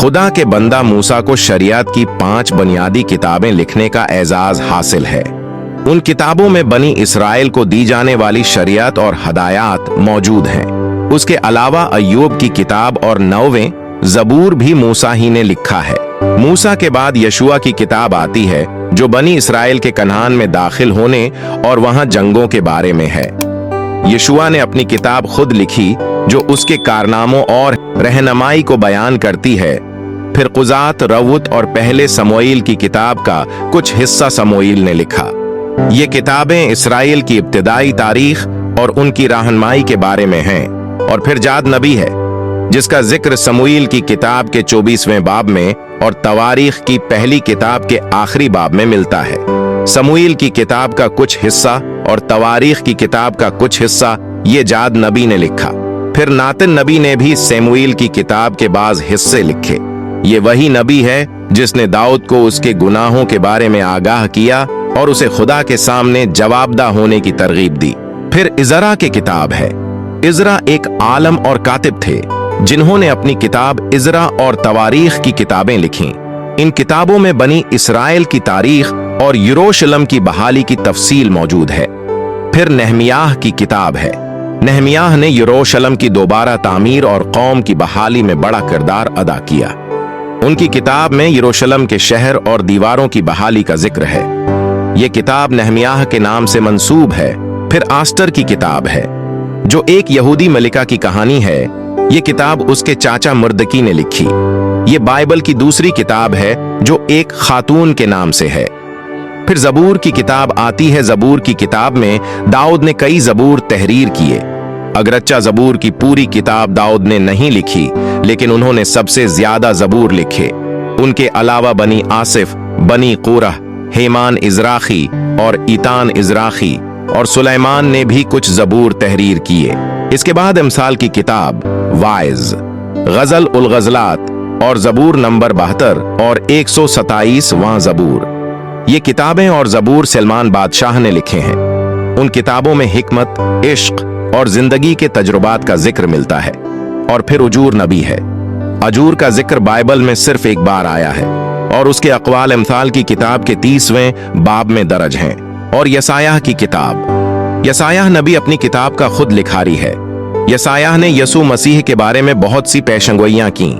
खुदा के बंदा मूसा को शरीयत की 5 बुनियादी किताबें लिखने का एजाज हासिल है। उन किताबों में बनी इसराइल को दी जाने वाली शरीयत और हदायत मौजूद हैं। उसके अलावा अय्यूब की किताब और 9वें ज़बूर भी मूसा ही ने लिखा है। मूसा के बाद यशुआ की किताब आती है जो बनी इसराइल के कनान में दाखिल होने और वहां जंगों के बारे में है। यशुआ ने अपनी किताब खुद लिखी जो उसके कारनामों और रहनुमाई को बयान करती है। फिर कुजात, रऊत और पहले समूएल की किताब का कुछ हिस्सा समूएल ने लिखा। ये किताबें इसराइल की इब्तिदाई तारीख और उनकी रहनुमाई के बारे में हैं। और फिर जाद नबी है जिसका जिक्र समूएल की किताब के 24वें बाब में और तवारीख की पहली किताब के आखिरी बाब में मिलता है। समूएल की किताब का कुछ हिस्सा और तवारीख की किताब का कुछ हिस्सा ये जाद नबी ने लिखा। फिर नातन नबी ने भी समूएल की किताब के बाज हिस्से लिखे। ये वही नबी है जिसने दाऊद को उसके गुनाहों के बारे में आगाह किया और उसे खुदा के सामने जवाबदा होने की तरगीब दी। फिर इज़रा की किताब है। इज़रा एक आलम और कातिब थे जिन्होंने अपनी किताब इज़रा और तवारीख की किताबें लिखी। इन किताबों में बनी इसराइल की तारीख और यरूशलेम की बहाली की तफसील मौजूद है। फिर नहमियाह की किताब है। नहमियाह ने यरूशलेम की दोबारा तामीर और कौम की बहाली में बड़ा किरदार अदा किया। उनकी किताब में यरूशलेम के शहर और दीवारों की बहाली का जिक्र है। यह किताब नहमियाह के नाम से मंसूब है। फिर आस्टर की किताब है जो एक यहूदी मलिका की कहानी है। ये किताब उसके चाचा मुर्दकी ने लिखी। ये बाइबल की दूसरी किताब है जो एक खातून के नाम से है। फिर ज़बूर की किताब आती है। ज़बूर की किताब में दाऊद ने कई ज़बूर तहरीर किए। अगरच्चा ज़बूर की पूरी किताब दाऊद ने नहीं लिखी, लेकिन उन्होंने सबसे ज्यादा ज़बूर लिखे। उनके अलावा बनी आसिफ, बनी कोरह, हेमान इज़राखी और ईतान इज़राखी और सुलेमान ने भी कुछ ज़बूर तहरीर किए। इसके बाद अमसाल की किताब, वाइज, गज़ल उल गज़लात और ज़बूर नंबर 72 और 127वां ज़बूर। ये किताबें और ज़बूर सलमान बादशाह ने लिखे हैं। उन किताबों में हिकमत, इश्क और जिंदगी के तजुर्बात का जिक्र मिलता है। और फिर अजूर नबी है। अजूर का जिक्र बाइबल में सिर्फ एक बार आया है और उसके अक़वाल अमसाल की किताब के 30वें बाब में दर्ज हैं। और यसायाह की किताब। यसायाह नबी अपनी किताब का खुद लिखारी है। यसायाह ने यसू मसीह के बारे में बहुत सी पेशंगोइयां की।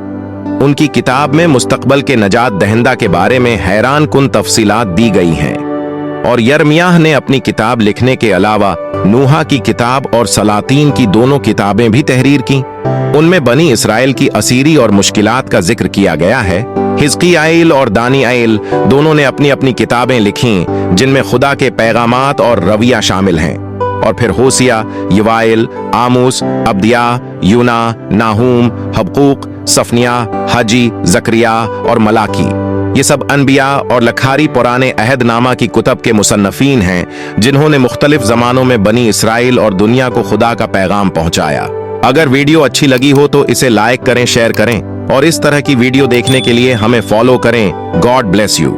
उनकी किताब में मुस्तकबल के नजात दहिंदा के बारे में हैरान कुन तफसीलात दी गई हैं। और यर्मियाह ने अपनी किताब लिखने के अलावा नूहा की किताब और सलातीन की दोनों किताबें भी तहरीर की। उनमें बनी इसराइल की असीरी और मुश्किलात का जिक्र किया गया है। हिजकियाल और दानियाल दोनों ने अपनी अपनी किताबें लिखी जिनमें खुदा के पैगामात और रविया शामिल हैं। और फिर होसिया, यवाइल, आमूस, अब्दिया, यूना, नाहूम, हबकूक, सफनिया, हजी, जकरिया और मलाकी, ये सब अनबिया और लखारी पुराने अहदनामा की कुतब के मुसन्नफीन हैं जिन्होंने मुख्तलिफ जमानों में बनी इसराइल और दुनिया को खुदा का पैगाम पहुंचाया। अगर वीडियो अच्छी लगी हो तो इसे लाइक करें, शेयर करें और इस तरह की वीडियो देखने के लिए हमें फॉलो करें। God bless you.